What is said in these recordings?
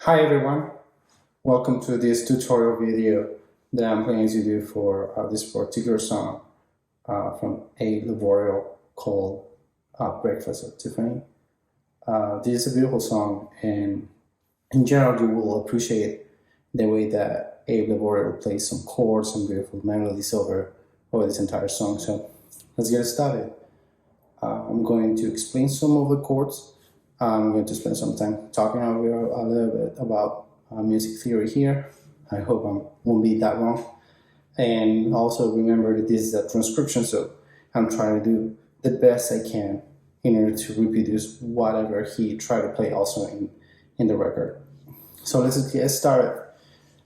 Hi everyone, welcome to this tutorial video that I'm planning to do for this particular song from a laborial called Breakfast of Tiffany. This is a beautiful song, and in general you will appreciate the way that a laborial plays some chords, some beautiful melodies over this entire song. So let's get started. I'm going to explain some of the chords. I'm going to spend some time talking a little bit about music theory here. I hope I won't be that long. And also remember that this is a transcription, so I'm trying to do the best I can in order to reproduce whatever he tried to play also in the record. So let's get started.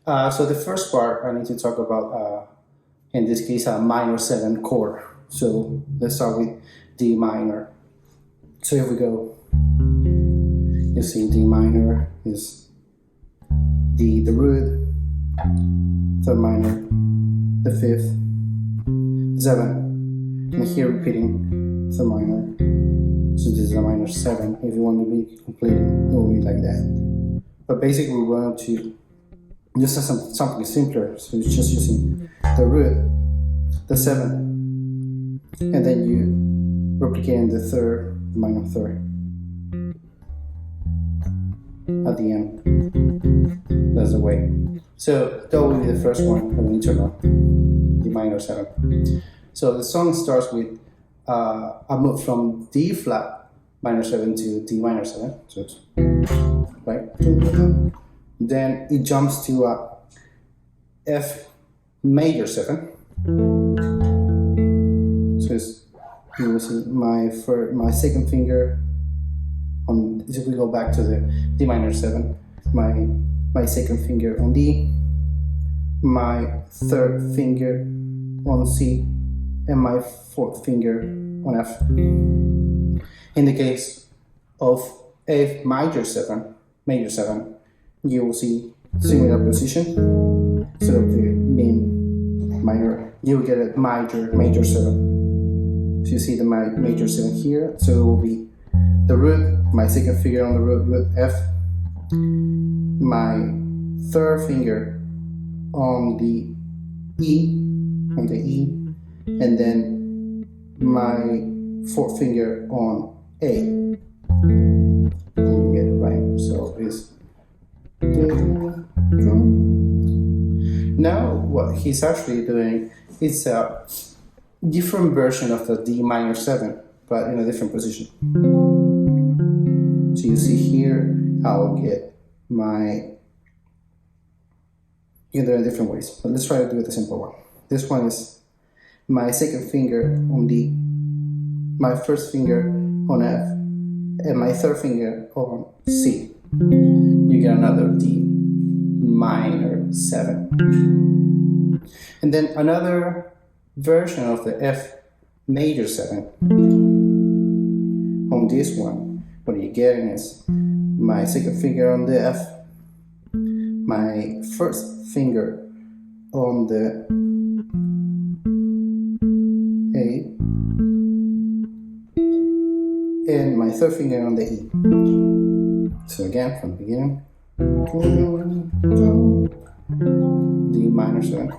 So the first part I need to talk about, in this case, a minor 7 chord. So let's start with D minor. So here we go. You see D minor is D the root, 3rd minor, the 5th, 7, and here repeating 3rd minor. So this is a minor 7. If you want to be complete, it will be like that. But basically we want to just have something simpler, so it's just using the root, the 7, and then you replicating the 3rd, the minor 3rd. At the end, that's the way. So that will be the first one that we need to learn, D minor 7. So the song starts with a move from D flat minor 7 to D minor 7. So it's right. Then it jumps to a F major 7. So it's, you will see my second finger. If we go back to the D minor 7, my second finger on D, my 3rd finger on C, and my 4th finger on F. In the case of F major 7, you will see similar position. Instead of the being minor, you will get a major 7. So you see the major 7 here, so it will be the root, my second finger on the root F, my 3rd finger on the E, and then my 4th finger on A. You get it right. So it's now what he's actually doing is a different version of the D minor 7, but in a different position. So you see here, I'll get you can do it in different ways, but let's try to do it the simple one. This one is my second finger on D, my 1st finger on F, and my 3rd finger on C. You get another D minor 7. And then another version of the F major 7. On this one, what you're getting is my second finger on the F, my 1st finger on the A, and my 3rd finger on the E. So again, from the beginning, D minor 7,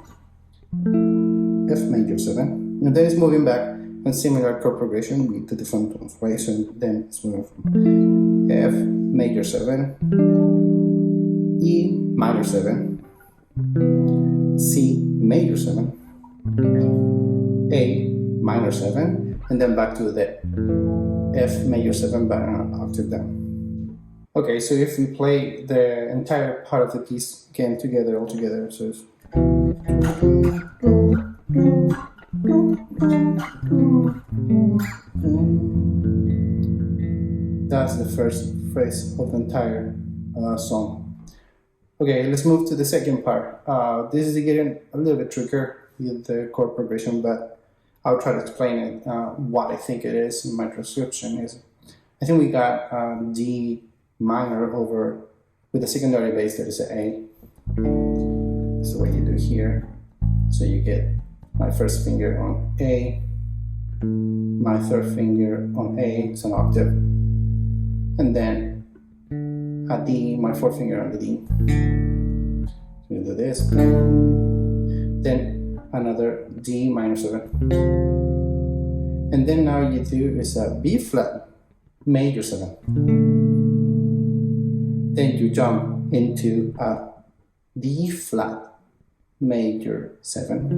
F major 7, and then it's moving back and similar chord progression with the different tones, right? So then it's moving from F major 7, E minor 7, C major 7, A minor 7, and then back to the F major 7 but an octave down. Okay, so if we play the entire part of the piece again all together, so it's that's the first phrase of the entire song. Okay, let's move to the second part. This is getting a little bit trickier with the chord progression, but I'll try to explain it. What I think it is in my transcription is, I think we got D minor over with the secondary bass that is an A. That's the way you do here. So you get my 1st finger on A, my 3rd finger on A, it's an octave, and then a D, my fourth finger on the D. So you do this, then another D minor 7. And then now you do is a B flat major 7. Then you jump into a D flat major 7.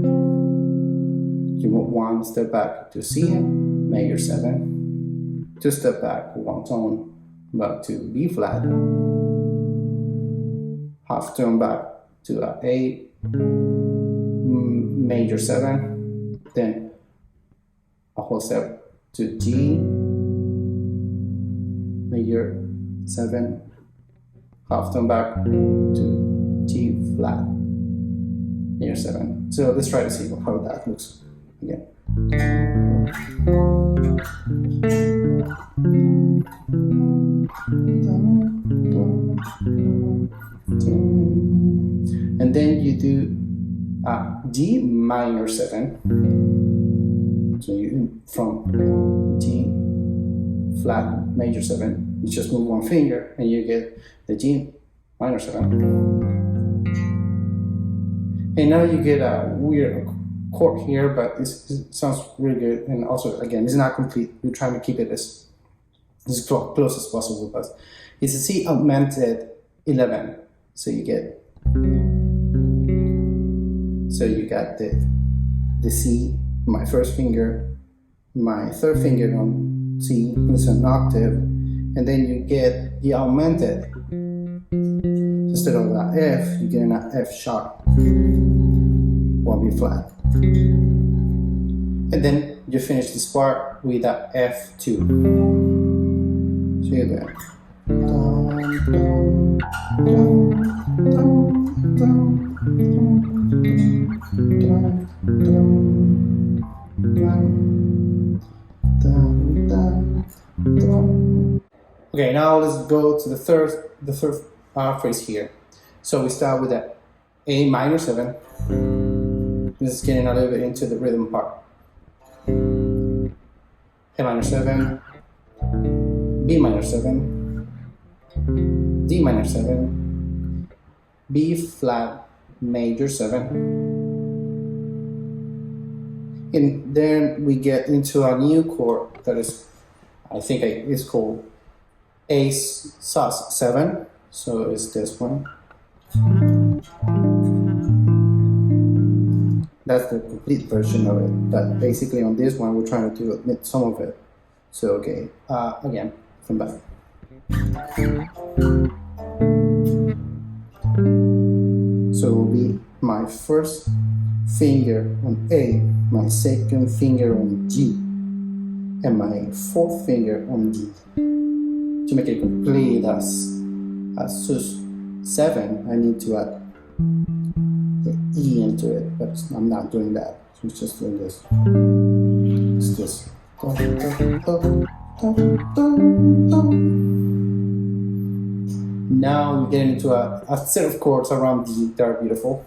You move one step back to C major 7. 2 step back, one tone back to B flat. Half tone back to A major 7. Then a whole step to G major 7, half tone back to G flat major 7. So let's try to see how that looks again. And then you do G minor 7. So you from G flat major 7, you just move one finger and you get the G minor 7. And now you get a weird chord here, but it sounds really good. And also, again, it's not complete. We're trying to keep it as close as possible, but it's a C augmented 11. So you got the C, my first finger, my third finger on C, it's an octave, and then you get the augmented. Instead of that F, you get an F sharp, 1 B flat. And then you finish this part with a F2. So you do it. Okay, now let's go to the third phrase here. So we start with a A minor 7. This is getting a little bit into the rhythm part. A minor 7, B minor 7, D minor 7, B flat major 7. And then we get into a new chord that is, I think it's called A sus 7. So it's this one. That's the complete version of it, but basically on this one we're trying to omit some of it. So okay, again, from back. So it will be my first finger on A, my second finger on G, and my fourth finger on D. To make it complete as sus 7, I need to add the E into it, but I'm not doing that. So it's just doing this. It's this. Now we get into a set of chords around D that are beautiful.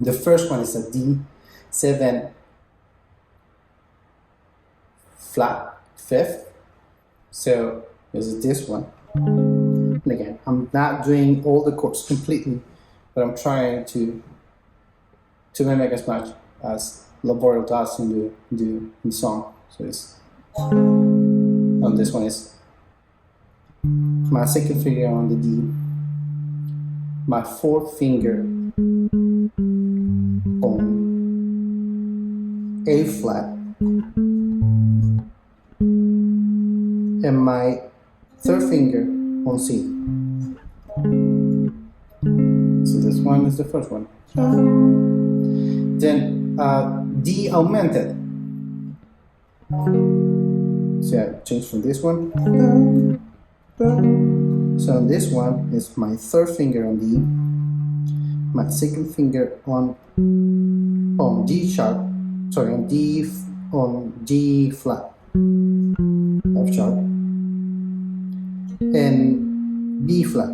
The first one is a D7 flat 5th. So this is this one. And again, I'm not doing all the chords completely, but I'm trying to mimic as much as Laboriel does in the song. So it's on this one is my second finger on the D, my fourth finger on A flat, and my third finger on C. So this one is the first one. Then D augmented. So I change from this one. So this one is my third finger on D, my second finger on D sharp, sorry, on G flat, F sharp, and B flat.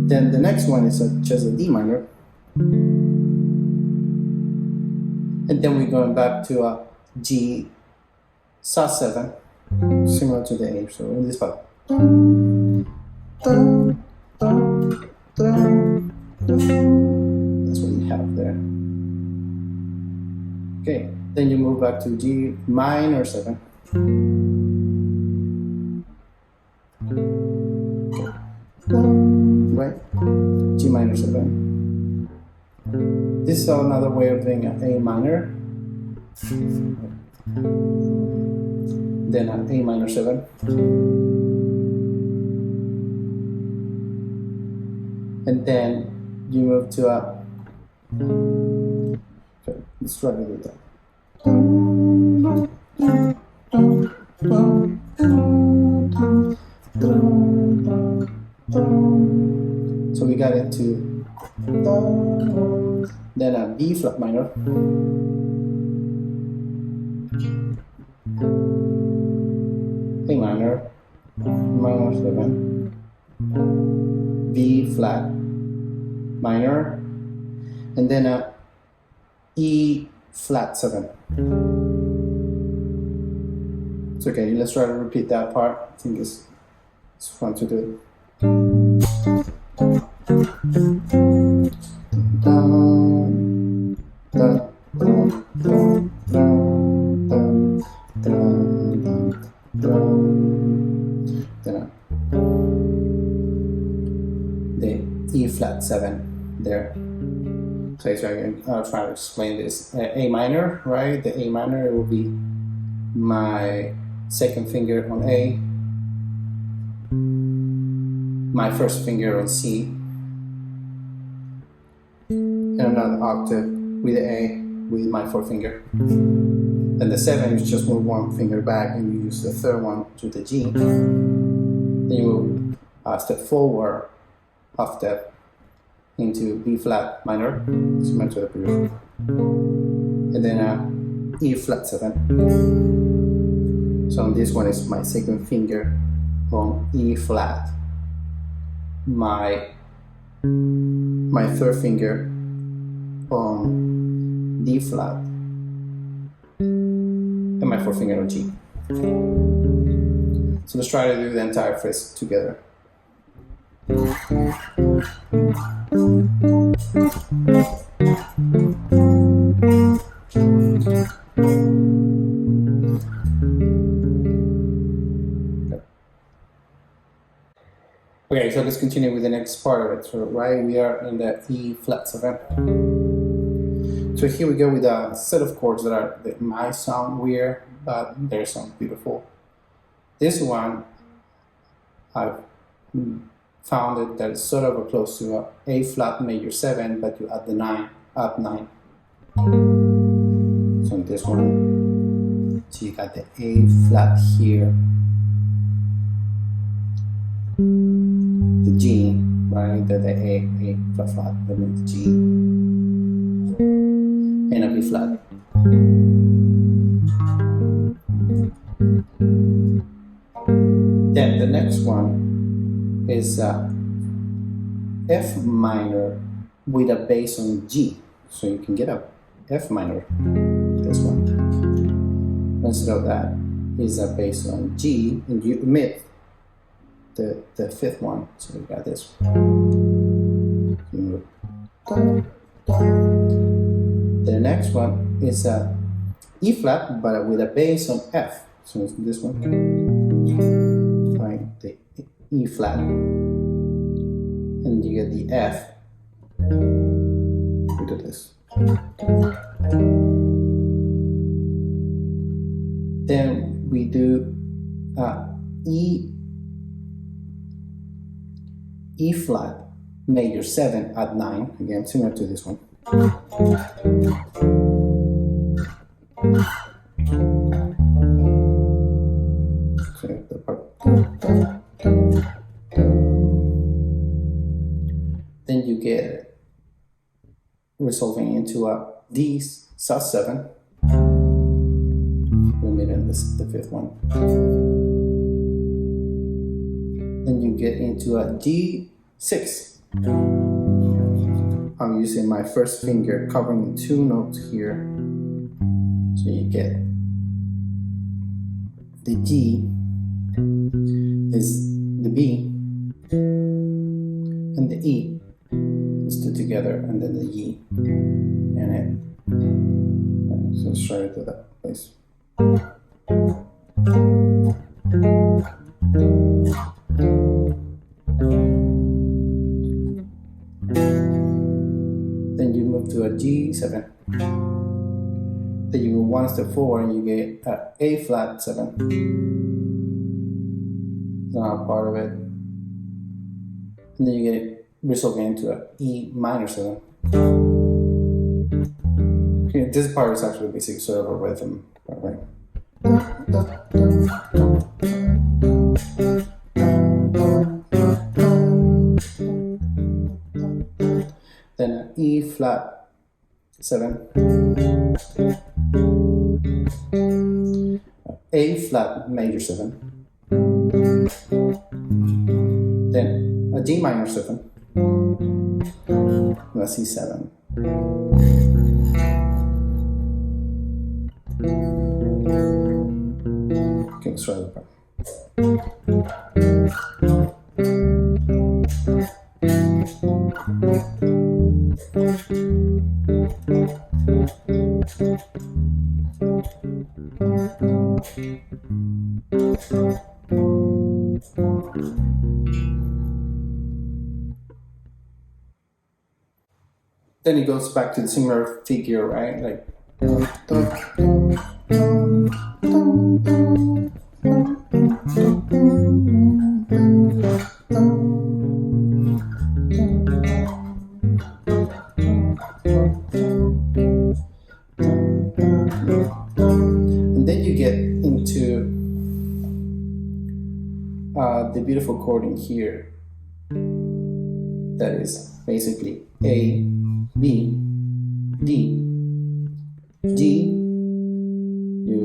Then the next one is just a D minor. And then we're going back to a G sus 7. similar to the A. So in this part, that's what you have there. Okay, then you move back to G minor 7. Right? G minor 7. This is another way of doing an A minor. Then an A minor 7. And then you move to a. Okay, let's try to do that. So we got into then a B flat minor, A minor, minor 7, B flat minor, and then a E flat 7. It's okay, let's try to repeat that part. I think it's fun to do. The E flat 7 there. So I'll try to explain this. A minor, right? The A minor will be my second finger on A, my first finger on C, and another octave with the A with my fourth finger. Then the 7, you just move one finger back and you use the third one to the G. Then you move a step forward, half step into B flat minor, similar to the previous, and then E flat 7. So this one is my second finger on E flat, my third finger on D flat, and my fourth finger on G. So let's try to do the entire phrase together. Okay, so let's continue with the next part of it. So, right, we are in the E flat 7. So here we go with a set of chords that might sound weird, but they sound beautiful. This one, I've found it that it's sort of close to A flat major 7, but you add the 9, add 9. So in this one, so you got the A flat here, the G, right? The A flat flat, that means G, and a B flat. Then the next one is F minor with a bass on G. So you can get a F minor, this one. Instead of that is a bass on G, and you omit the fifth one. So you got this. The next one is a E flat, but with a bass on F. So it's this one. Right, the E flat, and you get the F. We do this. Then we do E flat major 7 at 9, again similar to this one. So the part. Then you get it resolving into a D sus7. And this is the fifth one. Then you get into a G6. I'm using my first finger covering 2 notes here. So you get the G is the B, and the E is two together, and then the E and it. So let's try to do that, please. Then you move to a G7. Then you move one step forward and you get A flat 7. It's not part of it. And then you get it resolving into a E minor 7. Okay, this part is actually basically sort of a rhythm, right? Then an E flat 7, A flat major 7, then a D minor 7, and a C7. Okay, let's try that part. Then it goes back to the similar figure, right? Like and then you get into the beautiful chord in here that is basically A, B, D, G. You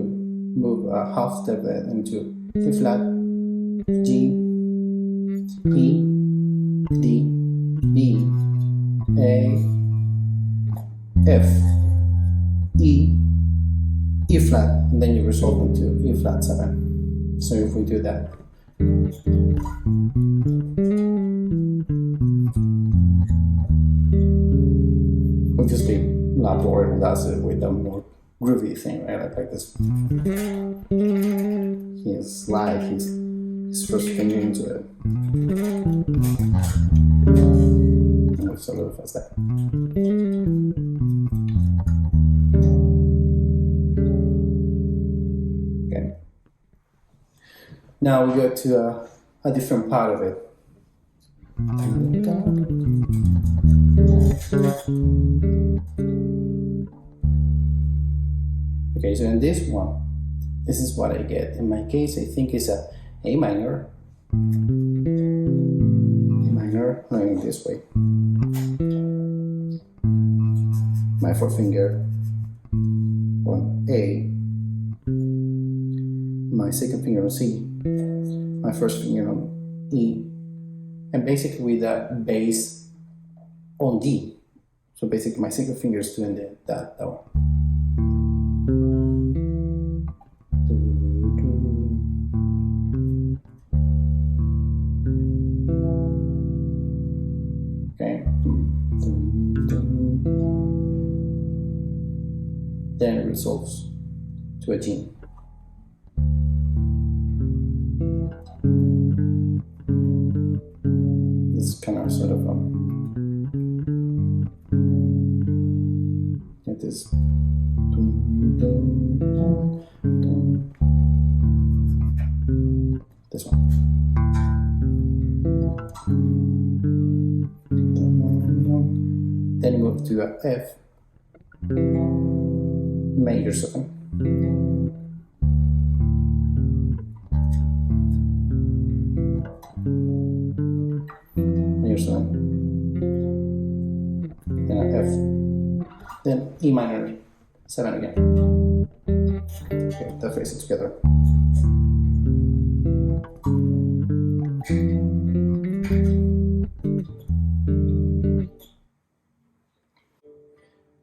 move a half step into A flat, G, E, D, B, A, F, E, E flat, and then you resolve into E flat 7. So if we do that. Obviously, not Dorian does it with a more groovy thing, right? Like this. He slides his first finger into it. And it's a little fast there. Okay. Now we go to a different part of it. Okay, so in this one, this is what I get. In my case, I think it's a A minor, going this way. My fourth finger on A, my second finger on C, my first finger on E, and basically with a bass on D. So basically my second finger is doing that one. Okay. Then it resolves to a G. This is kind of sort of it is this one. Then you move to a F major 7. Major 7. Then a F. Then E minor 7 again. Okay, that face it together.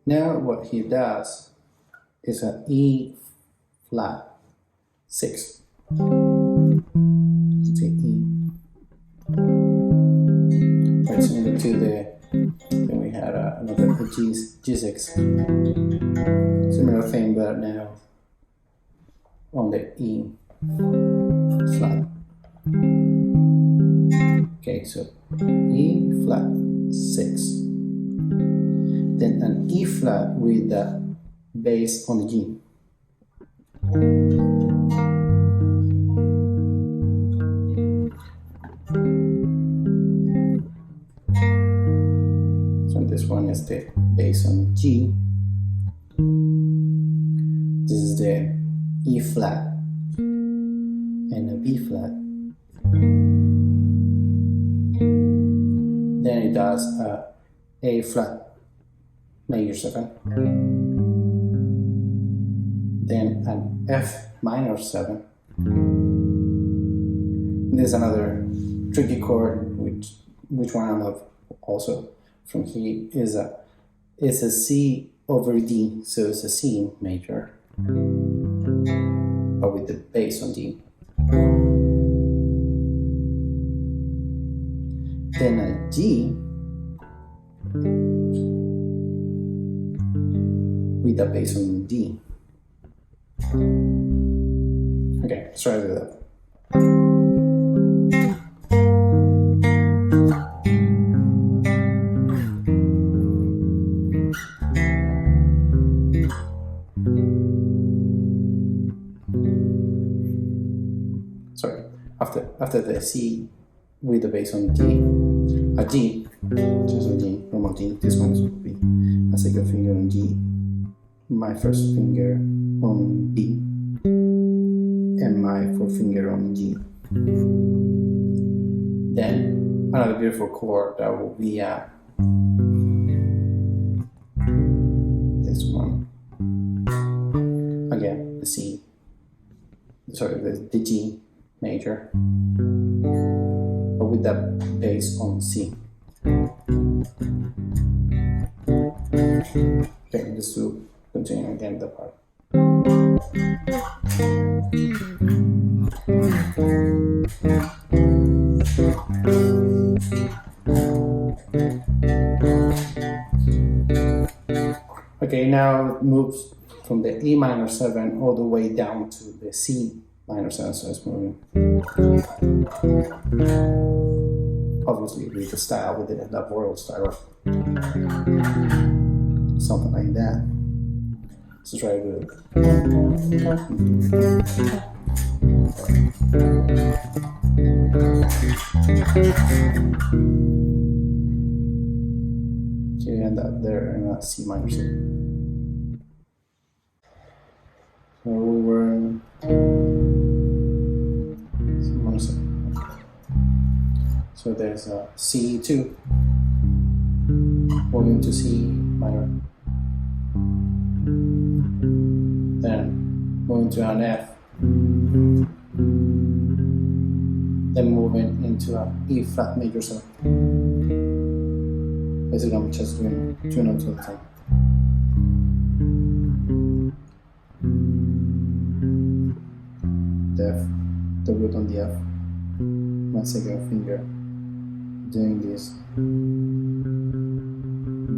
Now what he does is an E flat 6. to E. Right, similar to then we had another G6. Similar thing, but now on the E flat. Okay, so E flat 6. Then an E flat with the bass on the G. So this one is the bass on G. This is the E flat and a B flat. Then it does A flat major 7. Then an F minor 7. There's another tricky chord, which one I love also from here is a C over D, so it's a C major, but with the bass on D. Then a G with the bass on D. Okay, let's try with that. Sorry, after the C with the bass on D, a G, just a G, normal G. This one would be a second finger on G, my first finger on B, and my fourth finger on G. Then another beautiful chord that will be this one. Again, the C, sorry, the G major, but with the bass on C. Okay, just to continue again the part. Okay, now it moves from the E minor 7 all the way down to the C minor 7, so it's moving. Obviously with the style, with the laborial style, something like that. Let's try to do it. So you end up there in a C minor 7. So we were in C minor 7. So there's a C2, moving to C minor, then moving to an F, then moving into an E flat major 7. Basically, I'm just doing 2 notes at a time. The F, the root on the F, my second finger, doing this B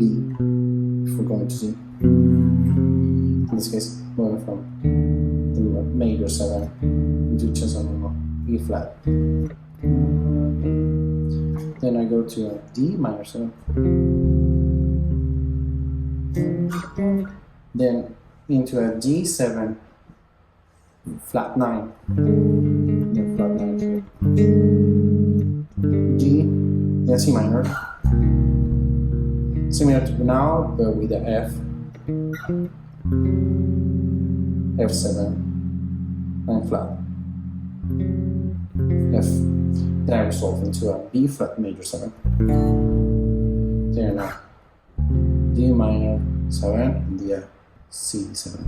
before going to C. In this case, moving from the major 7 into just a normal E flat. Then I go to a D minor 7. Then into a G7 flat 9. Then flat 9 here. G, then C minor. Similar to now, but with the F. F7 and flat. F. Then I resolve into a B flat major 7. Then a D minor 7 and the C7.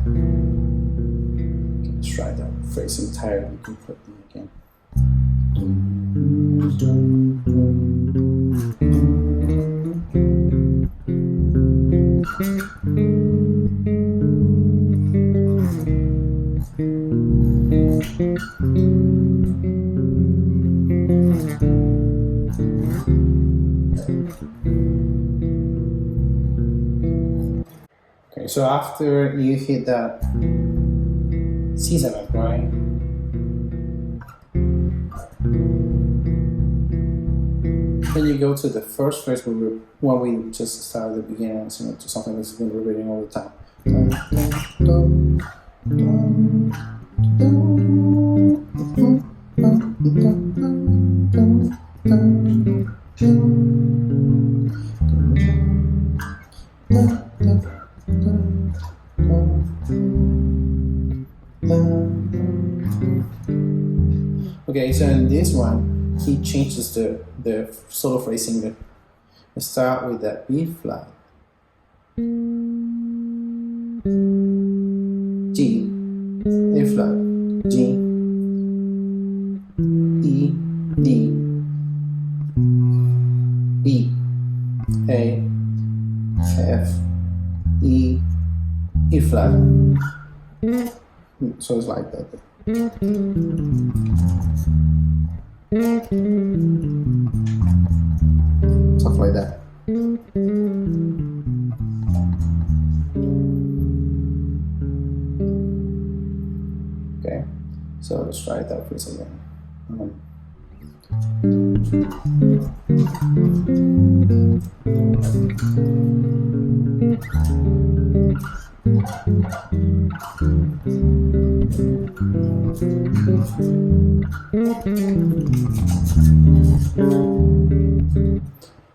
Okay, let's try that phrase entirely completely again. Okay, so after you hit that C7, right? Then you go to the first phrase when we just started at the beginning and similar to something that's been repeating all the time. Okay, so in this one, he changes the solo phrasing. We start with the B flat, G, A flat, G, E, D, B, A, F, E, E flat. So it's like that. Stuff like that. Okay, so let's try it out first again.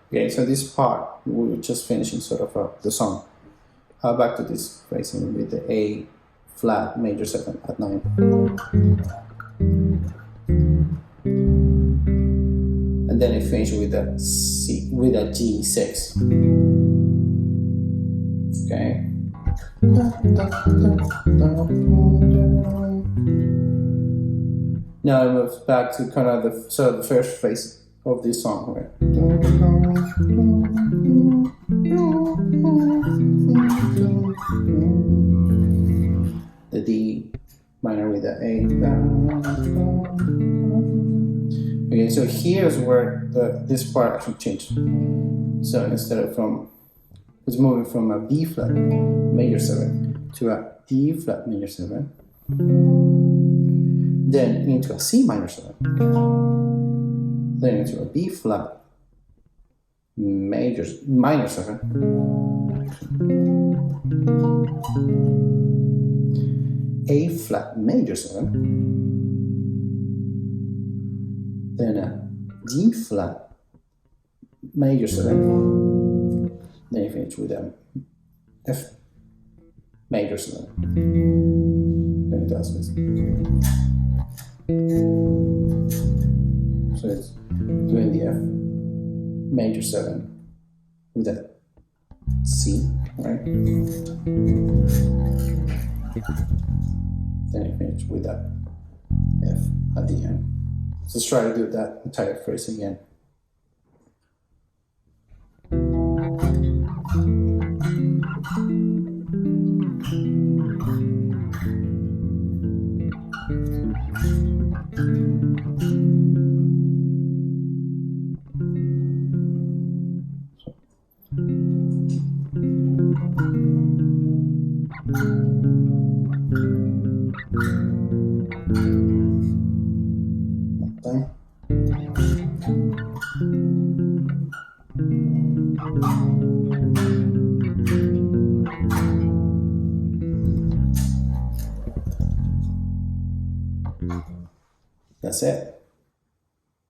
Okay, so this part, we're just finishing sort of the song. Back to this phrasing with the A flat major 7 at 9. And then I finish with a C, with a G6. Okay. Now I move back to kind of the first phrase of this song, right? The D minor with the A. Okay, so here's where this part actually changed. So instead of it's moving from a B flat major 7 to a D flat major 7, then into a C minor 7, then into a B flat minor 7, A flat major 7, then a D flat major 7, then you finish with a F major 7. Then it does this. So it's doing the F major 7 with a C, right? Then you finish with that F at the end. So let's try to do that entire phrase again. That's it.